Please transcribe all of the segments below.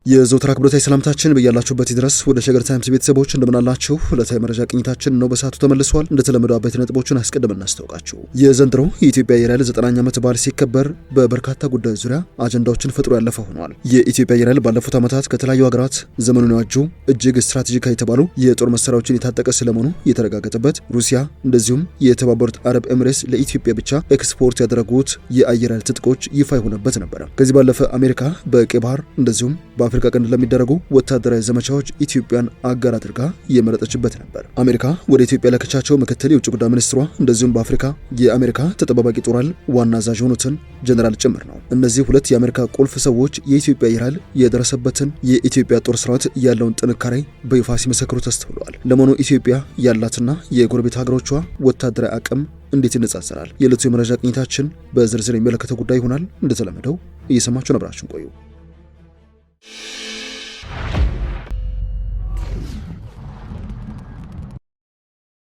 የዘውትር አክብሮታዊ ሰላምታችን በያላችሁበት ድረስ ወደ ሸገር ታይምስ ቤተሰቦች እንደምናላችሁ ዕለታዊ መረጃ ቅኝታችን ነው በሰዓቱ ተመልሷል። እንደተለመደው አበይት ነጥቦችን አስቀድመን እናስታውቃችሁ። የዘንድሮው የኢትዮጵያ አየር ኃይል 9ኛ ዓመት በዓል ሲከበር በበርካታ ጉዳዮች ዙሪያ አጀንዳዎችን ፈጥሮ ያለፈ ሆኗል። የኢትዮጵያ አየር ኃይል ባለፉት ዓመታት ከተለያዩ ሀገራት ዘመኑን የዋጁ እጅግ ስትራቴጂካዊ የተባሉ የጦር መሳሪያዎችን የታጠቀ ስለመሆኑ የተረጋገጠበት፣ ሩሲያ እንደዚሁም የተባበሩት አረብ ኤምሬትስ ለኢትዮጵያ ብቻ ኤክስፖርት ያደረጉት የአየር ኃይል ትጥቆች ይፋ የሆነበት ነበረ። ከዚህ ባለፈ አሜሪካ በቀይ ባህር እንደዚሁም በአፍሪካ ቀንድ ለሚደረጉ ወታደራዊ ዘመቻዎች ኢትዮጵያን አጋር አድርጋ የመረጠችበት ነበር። አሜሪካ ወደ ኢትዮጵያ ለከቻቸው ምክትል የውጭ ጉዳይ ሚኒስትሯ እንደዚሁም በአፍሪካ የአሜሪካ ተጠባባቂ ጦር ኃይል ዋና አዛዥ የሆኑትን ጀነራል ጭምር ነው። እነዚህ ሁለት የአሜሪካ ቁልፍ ሰዎች የኢትዮጵያ አየር ኃይል የደረሰበትን የኢትዮጵያ ጦር ሰራዊት ያለውን ጥንካሬ በይፋ ሲመሰክሩ ተስተውለዋል። ለመሆኑ ኢትዮጵያ ያላትና የጎረቤት ሀገሮቿ ወታደራዊ አቅም እንዴት ይነጻጸራል? የዕለቱ የመረጃ ቅኝታችን በዝርዝር የሚመለከተው ጉዳይ ይሆናል። እንደተለመደው እየሰማችሁ አብራችሁን ቆዩ።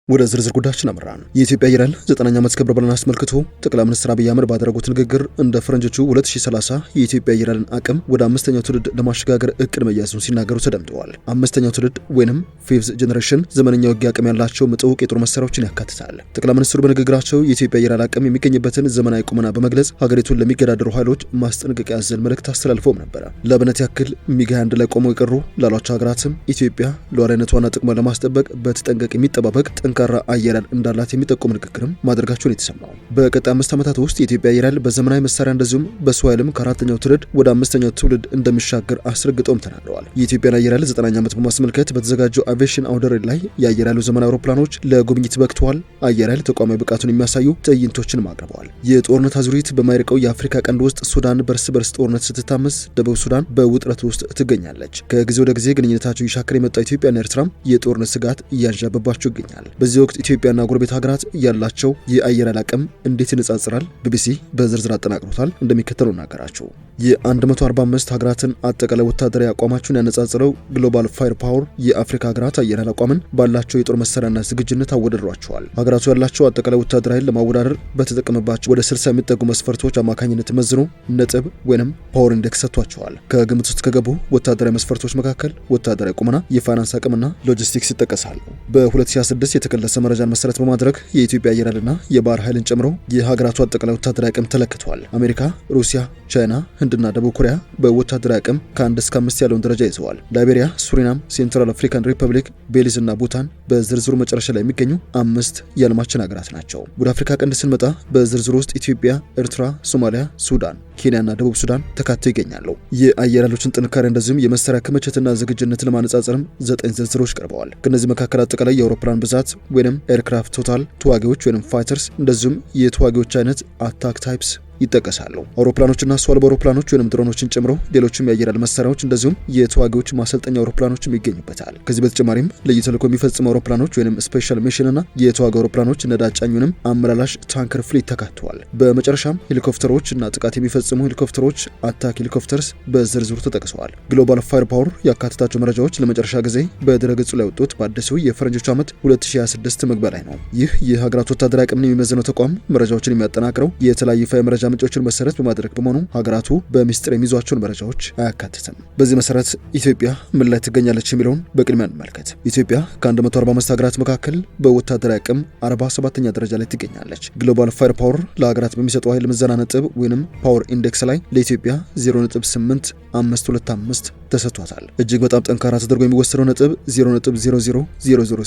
ወደ ዝርዝር ጉዳያችን አመራን። የኢትዮጵያ አየር ኃይል 9ኛ ዓመት ክብረ በዓልን አስመልክቶ ጠቅላይ ሚኒስትር አብይ አህመድ ባደረጉት ንግግር እንደ ፈረንጆቹ 2030 የኢትዮጵያ አየር ኃይልን አቅም ወደ 5ኛው ትውልድ ለማሸጋገር እቅድ መያዙን ሲናገሩ ተደምጠዋል። 5ኛው ትውልድ ወይንም ፊፍዝ ጀነሬሽን ዘመነኛ ውጊያ አቅም ያላቸው ምጥውቅ የጦር መሳሪያዎችን ያካትታል። ጠቅላይ ሚኒስትሩ በንግግራቸው የኢትዮጵያ አየር ኃይል አቅም የሚገኝበትን ዘመናዊ ቁመና በመግለጽ ሀገሪቱን ለሚገዳደሩ ኃይሎች ማስጠንቀቂያ ያዘለ መልእክት አስተላልፈውም ነበረ። ለአብነት ያክል ሚግ 21 ላይ ቆመው የቀሩ ላሏቸው ሀገራትም ኢትዮጵያ ሉዓላዊነቷንና ጥቅሟን ለማስጠበቅ በተጠንቀቅ የሚጠባበቅ ጠንካራ አየር ኃይል እንዳላት የሚጠቁም ንግግርም ማድረጋቸውን የተሰማው። በቀጣይ 5 ዓመታት ውስጥ የኢትዮጵያ አየር ኃይል በዘመናዊ መሳሪያ እንደዚሁም በሰው ኃይልም ከ4ኛው ትውልድ ወደ 5ኛው ትውልድ እንደሚሻገር አስረግጠውም ተናግረዋል። የኢትዮጵያን አየር ኃይል 9ኛ ዓመት በማስመልከት በተዘጋጀው አቪዬሽን አውደ ርዕይ ላይ የአየር ኃይሉ ዘመናዊ አውሮፕላኖች ለጉብኝት በቅተዋል። አየር ኃይል ተቋማዊ ብቃቱን የሚያሳዩ ትዕይንቶችን አቅርበዋል። የጦርነት አዙሪት በማይርቀው የአፍሪካ ቀንድ ውስጥ ሱዳን በርስ በርስ ጦርነት ስትታመስ፣ ደቡብ ሱዳን በውጥረት ውስጥ ትገኛለች። ከጊዜ ወደ ጊዜ ግንኙነታቸው ይሻከር የመጣው ኢትዮጵያና ኤርትራም የጦርነት ስጋት እያንዣበባቸው ይገኛል። በዚህ ወቅት ኢትዮጵያና ጎረቤት ሀገራት ያላቸው የአየር ኃይል አቅም እንዴት ይነጻጽራል? ቢቢሲ በዝርዝር አጠናቅሮታል። እንደሚከተለው እናገራችሁ። የ145 ሀገራትን አጠቃላይ ወታደራዊ አቋማቸውን ያነጻጽረው ግሎባል ፋየር ፓወር የአፍሪካ ሀገራት አየር ኃይል አቋምን ባላቸው የጦር መሳሪያና ዝግጁነት አወዳድሯቸዋል። ሀገራቱ ያላቸው አጠቃላይ ወታደራዊ ኃይል ለማወዳደር በተጠቀመባቸው ወደ 60 የሚጠጉ መስፈርቶች አማካኝነት መዝኖ ነጥብ ወይንም ፓወር ኢንዴክስ ሰጥቷቸዋል። ከግምት ውስጥ ከገቡ ወታደራዊ መስፈርቶች መካከል ወታደራዊ ቁመና፣ የፋይናንስ አቅምና ሎጂስቲክስ ይጠቀሳሉ። በ2026 የተከለሰ መረጃን መሰረት በማድረግ የኢትዮጵያ አየር ኃይልና የባህር ኃይልን ጨምሮ የሀገራቱ አጠቃላይ ወታደራዊ አቅም ተለክቷል። አሜሪካ፣ ሩሲያ፣ ቻይና፣ ህንድና ደቡብ ኮሪያ በወታደራዊ አቅም ከ1 እስከ 5 ያለውን ደረጃ ይዘዋል። ላይቤሪያ፣ ሱሪናም፣ ሴንትራል አፍሪካን ሪፐብሊክ፣ ቤሊዝ እና ቡታን በዝርዝሩ መጨረሻ ላይ የሚገኙ 5 የዓለማችን ሀገራት ናቸው። ወደ አፍሪካ ቀንድ ስንመጣ በዝርዝሩ ውስጥ ኢትዮጵያ፣ ኤርትራ፣ ሶማሊያ፣ ሱዳን፣ ኬንያና ደቡብ ሱዳን ተካተው ይገኛሉ። የአየር ኃይሎችን ጥንካሬ እንደዚሁም የመሳሪያ ክምችትና ዝግጁነት ለማነጻጸርም 9 ዝርዝሮች ቀርበዋል። ከነዚህ መካከል አጠቃላይ የአውሮፕላን ብዛት ወይንም ኤርክራፍት ቶታል፣ ተዋጊዎች ወይንም ፋይተርስ እንደዚሁም የተዋጊዎች አይነት አታክ ታይፕስ ይጠቀሳሉ። አውሮፕላኖችና ሰው አልባ አውሮፕላኖች ወይንም ድሮኖችን ጨምሮ ሌሎችም የአየር ኃይል መሳሪያዎች እንደዚሁም የተዋጊዎች ማሰልጠኛ አውሮፕላኖችም ይገኙበታል። ከዚህ በተጨማሪም ለዩ ተልዕኮ የሚፈጽሙ አውሮፕላኖች ወይንም ስፔሻል ሚሽን እና የተዋጊ አውሮፕላኖች ነዳጅ ጫኝ ወይንም አመላላሽ ታንከር ፍሊት ተካተዋል። በመጨረሻም ሄሊኮፕተሮች እና ጥቃት የሚፈጽሙ ሄሊኮፕተሮች አታክ ሄሊኮፕተርስ በዝርዝሩ ተጠቅሰዋል። ግሎባል ፋየር ፓወር ያካተታቸው መረጃዎች ለመጨረሻ ጊዜ በድረገጹ ላይ ወጡት በአዲሱ የፈረንጆች ዓመት 2026 መግቢያ ላይ ነው። ይህ የሀገራት ወታደራዊ አቅምን የሚመዝነው ተቋም መረጃዎችን የሚያጠናቅረው የተለያዩ ይፋ መረጃ ምንጮችን መሰረት በማድረግ በመሆኑ ሀገራቱ በሚስጥር የሚይዟቸውን መረጃዎች አያካትትም። በዚህ መሰረት ኢትዮጵያ ምን ላይ ትገኛለች የሚለውን በቅድሚያ እንመልከት። ኢትዮጵያ ከ145 ሀገራት መካከል በወታደራዊ አቅም 47ኛ ደረጃ ላይ ትገኛለች። ግሎባል ፋየር ፓወር ለሀገራት በሚሰጠው ኃይል ምዘና ነጥብ ወይንም ፓወር ኢንዴክስ ላይ ለኢትዮጵያ 0.8525 ተሰጥቷታል። እጅግ በጣም ጠንካራ ተደርጎ የሚወሰደው ነጥብ 0.0000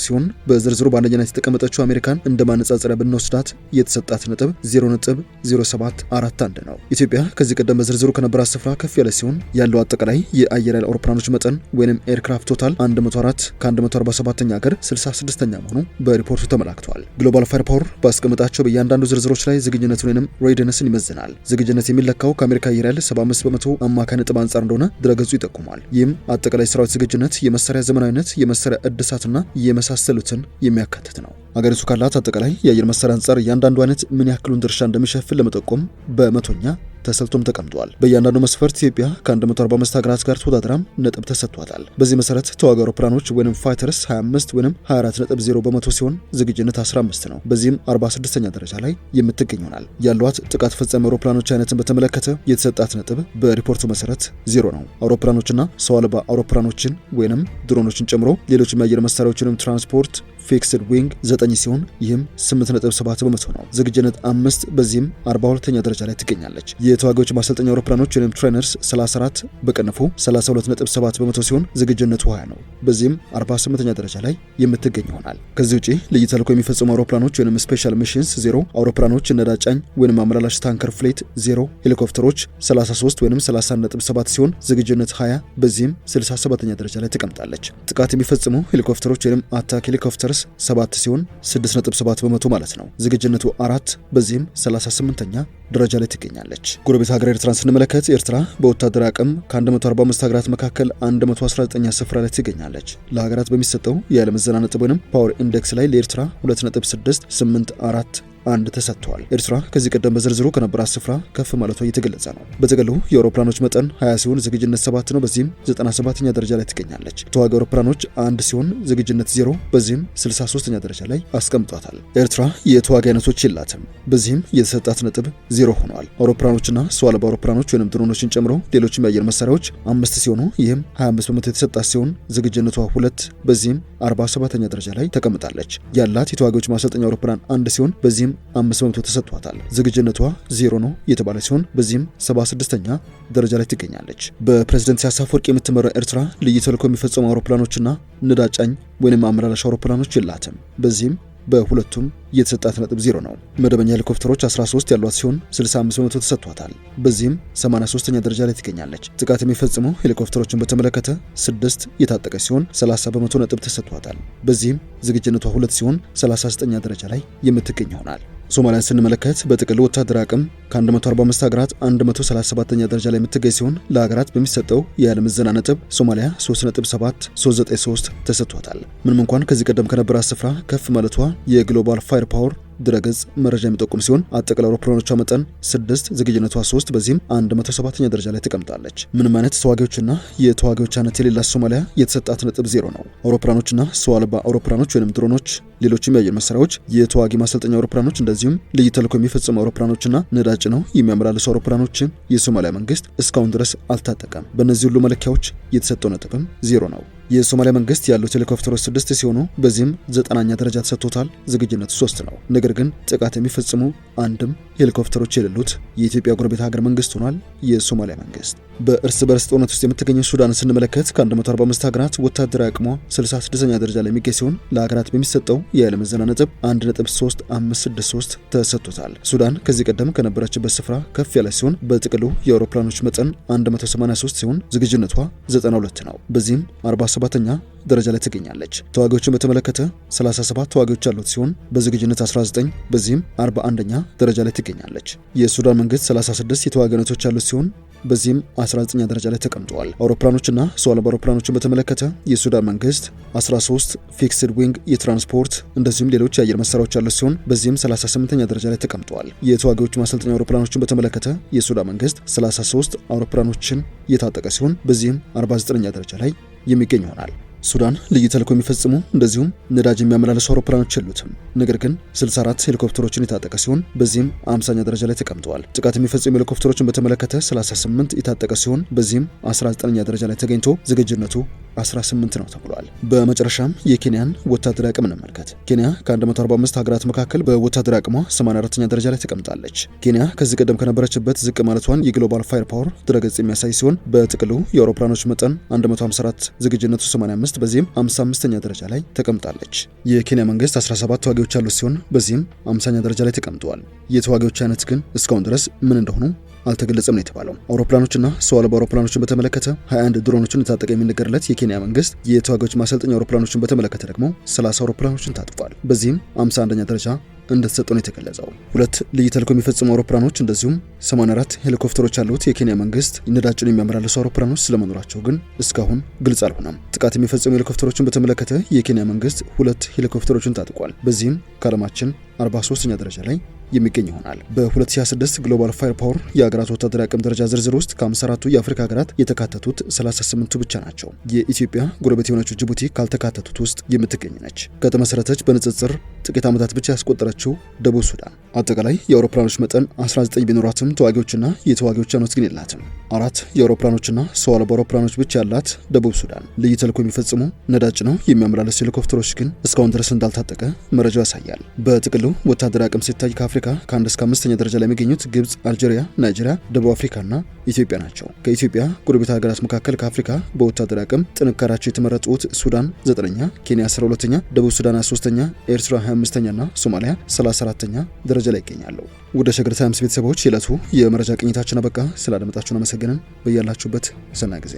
ሲሆን በዝርዝሩ በአንደኛነት የተቀመጠችው አሜሪካን እንደ ማነጻጸሪያ ብንወስዳት የተሰጣት ነጥብ 0.0741 ነው። ኢትዮጵያ ከዚህ ቀደም በዝርዝሩ ከነበራት ስፍራ ከፍ ያለ ሲሆን ያለው አጠቃላይ የአየር ኃይል አውሮፕላኖች መጠን ወይንም ኤርክራፍት ቶታል 104 ከ147ኛ ሀገር 66ኛ መሆኑ በሪፖርቱ ተመላክቷል። ግሎባል ፋየር ፓወር ባስቀመጣቸው በእያንዳንዱ ዝርዝሮች ላይ ዝግጁነት ወይንም ሬዲነስን ይመዝናል። ዝግጁነት የሚለካው ከአሜሪካ አየር ኃይል 75 በመቶ አማካይ ነጥብ አንጻር እንደሆነ ድረገጹ ይጠቁማል። ይህም አጠቃላይ ሰራዊት ዝግጁነት፣ የመሳሪያ ዘመናዊነት፣ የመሳሪያ እድሳትና የመሳሰሉትን የሚያካትት ነው። አገሪቱ ካላት አጠቃላይ የአየር መሳሪያ አንጻር እያንዳንዱ አይነት ምን ያክሉን ድርሻ እንደሚሸፍን ለመጠቆም በመቶኛ ተሰልቶም ተቀምጧል። በእያንዳንዱ መስፈርት ኢትዮጵያ ከ145 ሀገራት ጋር ተወዳድራም ነጥብ ተሰጥቷታል። በዚህ መሰረት ተዋጊ አውሮፕላኖች ወይም ፋይተርስ 25 ወይም 24.0 በመቶ ሲሆን ዝግጁነት 15 ነው። በዚህም 46ኛ ደረጃ ላይ የምትገኙናል። ያሏት ጥቃት ፈጻሚ አውሮፕላኖች አይነትን በተመለከተ የተሰጣት ነጥብ በሪፖርቱ መሰረት 0 ነው። አውሮፕላኖችና ሰው አልባ አውሮፕላኖችን ወይም ድሮኖችን ጨምሮ ሌሎች የአየር መሳሪያዎችንም ትራንስፖርት ፊክስድ ዊንግ 9 ሲሆን ይህም 8.7 በመቶ ነው። ዝግጁነት 5 በዚህም 42ኛ ደረጃ ላይ ትገኛለች። የተዋጊዎች ማሰልጠኛ አውሮፕላኖች ወይም ትሬነርስ 34 በቅንፉ 32.7 በመቶ ሲሆን ዝግጁነቱ 20 ነው። በዚህም 48ኛ ደረጃ ላይ የምትገኝ ይሆናል። ከዚህ ውጪ ልዩ ተልዕኮ የሚፈጽሙ አውሮፕላኖች ወይም ስፔሻል ሚሽንስ 0፣ አውሮፕላኖች ነዳጅ ጫኝ ወይም አመላላሽ ታንከር ፍሌት 0፣ ሄሊኮፕተሮች 33 ወይም 30.7 ሲሆን ዝግጁነት 20 በዚህም 67ኛ ደረጃ ላይ ተቀምጣለች። ጥቃት የሚፈጽሙ ሄሊኮፕተሮች ወይም አታክ ሄሊኮፕተርስ 7 ሲሆን 6.7 በመቶ ማለት ነው። ዝግጁነቱ 4 በዚህም 38ኛ ደረጃ ላይ ትገኛለች። ጎረቤት ሀገር ኤርትራን ስንመለከት ኤርትራ በወታደራዊ አቅም ከ145 ሀገራት መካከል 119ኛ ስፍራ ላይ ትገኛለች። ለሀገራት በሚሰጠው የዓለም ምዘና ነጥብ ወይም ፓወር ኢንዴክስ ላይ ለኤርትራ 2.684 አንድ ተሰጥቷል። ኤርትራ ከዚህ ቀደም በዝርዝሩ ከነበራት ስፍራ ከፍ ማለቷ እየተገለጸ ነው። በጥቅሉ የአውሮፕላኖች መጠን 20 ሲሆን ዝግጁነት 7 ነው። በዚህም 97ኛ ደረጃ ላይ ትገኛለች። ተዋጊ አውሮፕላኖች 1 ሲሆን ዝግጁነት 0 በዚህም 63ኛ ደረጃ ላይ አስቀምጧታል። ኤርትራ የተዋጊ አይነቶች የላትም። በዚህም የተሰጣት ነጥብ 0 ሆኗል። አውሮፕላኖችና ሰው አልባ አውሮፕላኖች ወይም ድሮኖችን ጨምሮ ሌሎችም የአየር መሳሪያዎች 5 ሲሆኑ ይህም 25 በመቶ የተሰጣት ሲሆን ዝግጁነቷ 2 በዚህም 47ኛ ደረጃ ላይ ተቀምጣለች። ያላት የተዋጊዎች ማሰልጠኛ አውሮፕላን 1 ሲሆን በዚህም 5 በመቶ ተሰጥቷታል። ዝግጁነቷ 0 ነው የተባለ ሲሆን በዚህም 76ኛ ደረጃ ላይ ትገኛለች። በፕሬዝዳንት ኢሳያስ አፈወርቂ የምትመራው ኤርትራ ልዩ ተልዕኮ የሚፈጽሙ አውሮፕላኖችና ነዳጅ ጫኝ ወይም አመላላሽ አውሮፕላኖች የላትም። በዚህም በሁለቱም የተሰጣት ነጥብ 0 ነው። መደበኛ ሄሊኮፕተሮች 13 ያሏት ሲሆን 65 በመቶ ተሰጥቷታል። በዚህም 83ኛ ደረጃ ላይ ትገኛለች። ጥቃት የሚፈጽሙ ሄሊኮፕተሮችን በተመለከተ 6 የታጠቀ ሲሆን 30 በመቶ ነጥብ ተሰጥቷታል። በዚህም ዝግጁነቷ 2 ሲሆን 39ኛ ደረጃ ላይ የምትገኝ ይሆናል። ሶማሊያን ስንመለከት በጥቅሉ ወታደራዊ አቅም ከ145 ሀገራት 137ኛ ደረጃ ላይ የምትገኝ ሲሆን ለሀገራት በሚሰጠው የዓለም ምዘና ነጥብ ሶማሊያ 3.7393 ተሰጥቷታል። ምንም እንኳን ከዚህ ቀደም ከነበራት ስፍራ ከፍ ማለቷ የግሎባል ፋየር ፓወር ድረገጽ መረጃ የሚጠቁም ሲሆን አጠቃላይ አውሮፕላኖቿ መጠን 6 ዝግጁነቷ 3 በዚህም 107ኛ ደረጃ ላይ ተቀምጣለች። ምንም አይነት ተዋጊዎችና የተዋጊዎች አይነት የሌላት ሶማሊያ የተሰጣት ነጥብ 0 ነው። አውሮፕላኖችና ሰው አልባ አውሮፕላኖች ወይም ድሮኖች፣ ሌሎችም የአየር መሳሪያዎች፣ የተዋጊ ማሰልጠኛ አውሮፕላኖች እንደዚሁም ልዩ ተልዕኮ የሚፈጽሙ አውሮፕላኖችና ነዳጅ ነው የሚያመላልሱ አውሮፕላኖችን የሶማሊያ መንግስት እስካሁን ድረስ አልታጠቀም። በእነዚህ ሁሉ መለኪያዎች የተሰጠው ነጥብም 0 ነው። የሶማሊያ መንግስት ያሉት ሄሊኮፕተሮች 6 ሲሆኑ በዚህም 9ኛ ደረጃ ተሰጥቶታል። ዝግጁነቱ 3 ነው። ነገር ግን ጥቃት የሚፈጽሙ አንድም ሄሊኮፕተሮች የሌሉት የኢትዮጵያ ጎረቤት ሀገር መንግስት ሆኗል የሶማሊያ መንግስት። በእርስ በርስ ጦርነት ውስጥ የምትገኘው ሱዳን ስንመለከት ከ145 ሀገራት ወታደራዊ አቅሟ 66ኛ ደረጃ ላይ የሚገኝ ሲሆን ለሀገራት በሚሰጠው የዓለም ምዘና ነጥብ 1.3563 ተሰጥቶታል። ሱዳን ከዚህ ቀደም ከነበረችበት ስፍራ ከፍ ያለ ሲሆን በጥቅሉ የአውሮፕላኖች መጠን 183 ሲሆን ዝግጁነቷ 92 ነው። በዚህም 47ኛ ደረጃ ላይ ትገኛለች። ተዋጊዎችን በተመለከተ 37 ተዋጊዎች ያሉት ሲሆን በዝግጁነት 19 በዚህም 41ኛ ደረጃ ላይ ትገኛለች። የሱዳን መንግስት 36 የተዋጊ አይነቶች ያሉት ሲሆን በዚህም 19ኛ ደረጃ ላይ ተቀምጠዋል። አውሮፕላኖችና ሰው አልባ አውሮፕላኖችን በተመለከተ የሱዳን መንግስት 13 ፊክስድ ዊንግ የትራንስፖርት እንደዚሁም ሌሎች የአየር መሳሪያዎች ያሉት ሲሆን በዚህም 38ኛ ደረጃ ላይ ተቀምጠዋል። የተዋጊዎች ማሰልጠኛ አውሮፕላኖችን በተመለከተ የሱዳን መንግስት 33 አውሮፕላኖችን የታጠቀ ሲሆን በዚህም 49ኛ ደረጃ ላይ የሚገኝ ይሆናል። ሱዳን ልዩ ተልዕኮ የሚፈጽሙ እንደዚሁም ነዳጅ የሚያመላልሱ አውሮፕላኖች የሉትም። ነገር ግን 64 ሄሊኮፕተሮችን የታጠቀ ሲሆን በዚህም 50ኛ ደረጃ ላይ ተቀምጠዋል። ጥቃት የሚፈጽሙ ሄሊኮፕተሮችን በተመለከተ 38 የታጠቀ ሲሆን በዚህም 19ኛ ደረጃ ላይ ተገኝቶ ዝግጁነቱ 18 ነው ተብሏል። በመጨረሻም የኬንያን ወታደራዊ አቅም እንመልከት። ኬንያ ከ145 ሀገራት መካከል በወታደራዊ አቅሟ 84ኛ ደረጃ ላይ ተቀምጣለች። ኬንያ ከዚህ ቀደም ከነበረችበት ዝቅ ማለቷን የግሎባል ፋየር ፓወር ድረገጽ የሚያሳይ ሲሆን በጥቅሉ የአውሮፕላኖች መጠን 154 ዝግጁነቱ 85 በዚህም 55ኛ ደረጃ ላይ ተቀምጣለች። የኬንያ መንግስት 17 ተዋጊዎች ያሉት ሲሆን በዚህም 50ኛ ደረጃ ላይ ተቀምጠዋል። የተዋጊዎች አይነት ግን እስካሁን ድረስ ምን እንደሆኑ አልተገለጸም ነው የተባለው። አውሮፕላኖችና ሰው አልባ አውሮፕላኖችን በተመለከተ 21 ድሮኖችን የታጠቀ የሚነገርለት የኬንያ መንግስት የተዋጊዎች ማሰልጠኛ አውሮፕላኖችን በተመለከተ ደግሞ 30 አውሮፕላኖችን ታጥቋል። በዚህም 51ኛ ደረጃ እንደተሰጠ ነው የተገለጸው። 2 ልዩ ተልዕኮ የሚፈጽሙ አውሮፕላኖች እንደዚሁም 84 ሄሊኮፕተሮች ያሉት የኬንያ መንግስት ነዳጅን የሚያመላልሱ አውሮፕላኖች ስለመኖራቸው ግን እስካሁን ግልጽ አልሆነም። ጥቃት የሚፈጽሙ ሄሊኮፕተሮችን በተመለከተ የኬንያ መንግስት 2 ሄሊኮፕተሮችን ታጥቋል። በዚህም ከዓለማችን 43ኛ ደረጃ ላይ የሚገኝ ይሆናል። በ2026 ግሎባል ፋየር ፓወር የሀገራት ወታደራዊ አቅም ደረጃ ዝርዝር ውስጥ ከ54ቱ የአፍሪካ ሀገራት የተካተቱት 38ቱ ብቻ ናቸው። የኢትዮጵያ ጎረቤት የሆነችው ጅቡቲ ካልተካተቱት ውስጥ የምትገኝ ነች። ከተመሰረተች በንጽጽር ጥቂት ዓመታት ብቻ ያስቆጠረችው ደቡብ ሱዳን አጠቃላይ የአውሮፕላኖች መጠን 19 ቢኖራትም ተዋጊዎችና የተዋጊዎች አኖት ግን የላትም። 4 የአውሮፕላኖችና ሰው አልባ አውሮፕላኖች ብቻ ያላት ደቡብ ሱዳን ልዩ ተልዕኮ የሚፈጽሙ ነዳጅ ነው የሚያመላለሱ ሄሊኮፕተሮች ግን እስካሁን ድረስ እንዳልታጠቀ መረጃው ያሳያል። በጥቅሉ ወታደራዊ አቅም ሲታይ ከአፍሪካ ከ1 እስከ 5ኛ ደረጃ ላይ የሚገኙት ግብጽ፣ አልጄሪያ፣ ናይጄሪያ፣ ደቡብ አፍሪካና ኢትዮጵያ ናቸው። ከኢትዮጵያ ጎረቤት ሀገራት መካከል ከአፍሪካ በወታደራዊ አቅም ጥንካሬያቸው የተመረጡት ሱዳን 9ኛ፣ ኬንያ 12ኛ፣ ደቡብ ሱዳን 23ኛ፣ ኤርትራ 25ኛና ሶማሊያ 34ኛ ደረጃ ላይ ይገኛሉ። ወደ ሸገር ታይምስ ቤተሰቦች የዕለቱ የመረጃ ቅኝታችን አበቃ። ስላደመጣችሁን አመሰግነን። በያላችሁበት ሰናይ ጊዜ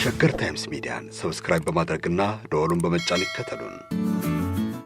ሸገር ታይምስ ሚዲያን ሰብስክራይብ በማድረግና ደወሉን በመጫን ይከተሉን።